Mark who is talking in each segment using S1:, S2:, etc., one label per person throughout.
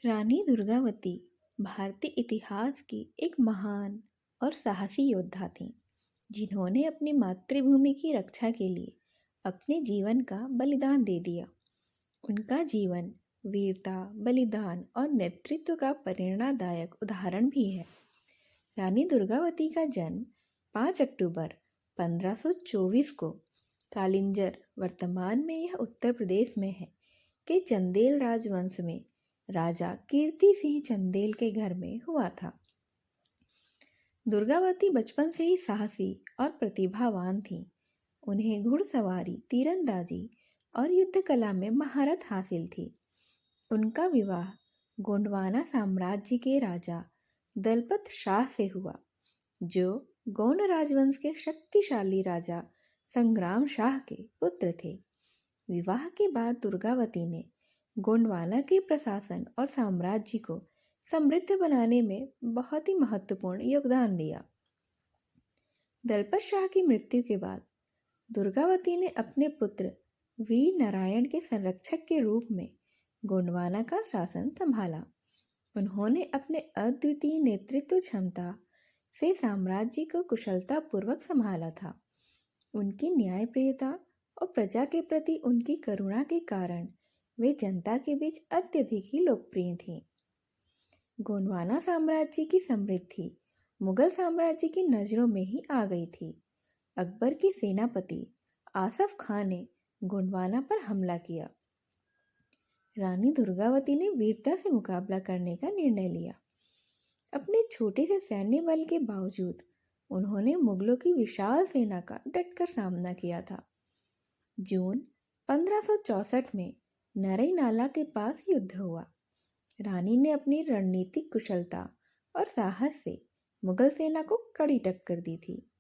S1: रानी दुर्गावती भारतीय इतिहास की एक महान और साहसी योद्धा थीं, जिन्होंने अपनी मातृभूमि की रक्षा के लिए अपने जीवन का बलिदान दे दिया। उनका जीवन वीरता, बलिदान और नेतृत्व का प्रेरणादायक उदाहरण भी है। रानी दुर्गावती का जन्म 5 अक्टूबर 1524 को कालिंजर, वर्तमान में यह उत्तर प्रदेश में है, के चंदेल राजवंश में राजा कीर्ति सिंह चंदेल के घर में हुआ था। दुर्गावती बचपन से ही साहसी और प्रतिभावान थीं। उन्हें घुड़सवारी, तीरंदाजी और युद्ध कला में महारत हासिल थी। उनका विवाह गोंडवाना साम्राज्य के राजा दलपत शाह से हुआ, जो गोंड राजवंश के शक्तिशाली राजा संग्राम शाह के पुत्र थे। विवाह के बाद दुर्गावती ने गोंडवाना के प्रशासन और साम्राज्य को समृद्ध बनाने में बहुत ही महत्वपूर्ण योगदान दिया। दलपत शाह की मृत्यु के बाद दुर्गावती ने अपने पुत्र वीर नारायण के संरक्षक के रूप में गोंडवाना का शासन संभाला। उन्होंने अपने अद्वितीय नेतृत्व क्षमता से साम्राज्य को कुशलतापूर्वक संभाला था। उनकी न्यायप्रियता और प्रजा के प्रति उनकी करुणा के कारण वे जनता के बीच अत्यधिक ही लोकप्रिय थीं। गोंडवाना साम्राज्य की समृद्धि मुगल साम्राज्य की नज़रों में ही आ गई थी। अकबर के सेनापति आसफ खान ने गोंडवाना पर हमला किया। रानी दुर्गावती ने वीरता से मुकाबला करने का निर्णय लिया। अपने छोटे से सैन्य बल के बावजूद उन्होंने मुगलों की विशाल सेना का डटकर सामना किया था। जून 1564 में नरई नाला के पास युद्ध हुआ। रानी ने अपनी रणनीतिक कुशलता और साहस से मुगल सेना को कड़ी टक्कर दी थी।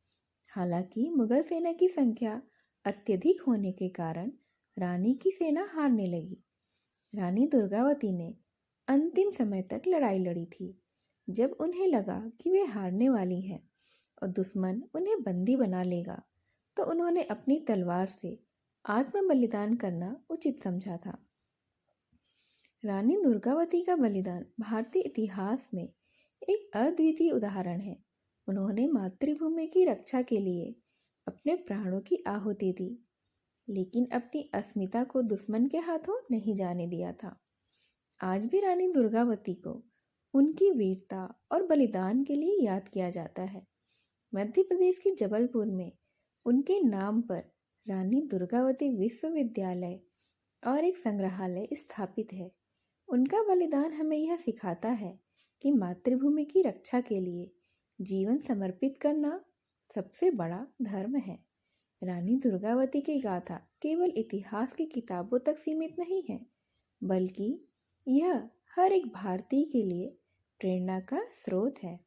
S1: हालांकि मुगल सेना की संख्या अत्यधिक होने के कारण रानी की सेना हारने लगी। रानी दुर्गावती ने अंतिम समय तक लड़ाई लड़ी थी। जब उन्हें लगा कि वे हारने वाली हैं और दुश्मन उन्हें बंदी बना लेगा, तो उन्होंने अपनी तलवार से आत्म बलिदान करना उचित समझा था। रानी दुर्गावती का बलिदान भारतीय इतिहास में एक अद्वितीय उदाहरण है। उन्होंने मातृभूमि की रक्षा के लिए अपने प्राणों की आहुति दी, लेकिन अपनी अस्मिता को दुश्मन के हाथों नहीं जाने दिया था। आज भी रानी दुर्गावती को उनकी वीरता और बलिदान के लिए याद किया जाता है। मध्य प्रदेश के जबलपुर में उनके नाम पर रानी दुर्गावती विश्वविद्यालय और एक संग्रहालय स्थापित है। उनका बलिदान हमें यह सिखाता है कि मातृभूमि की रक्षा के लिए जीवन समर्पित करना सबसे बड़ा धर्म है। रानी दुर्गावती की गाथा केवल इतिहास की किताबों तक सीमित नहीं है, बल्कि यह हर एक भारतीय के लिए प्रेरणा का स्रोत है।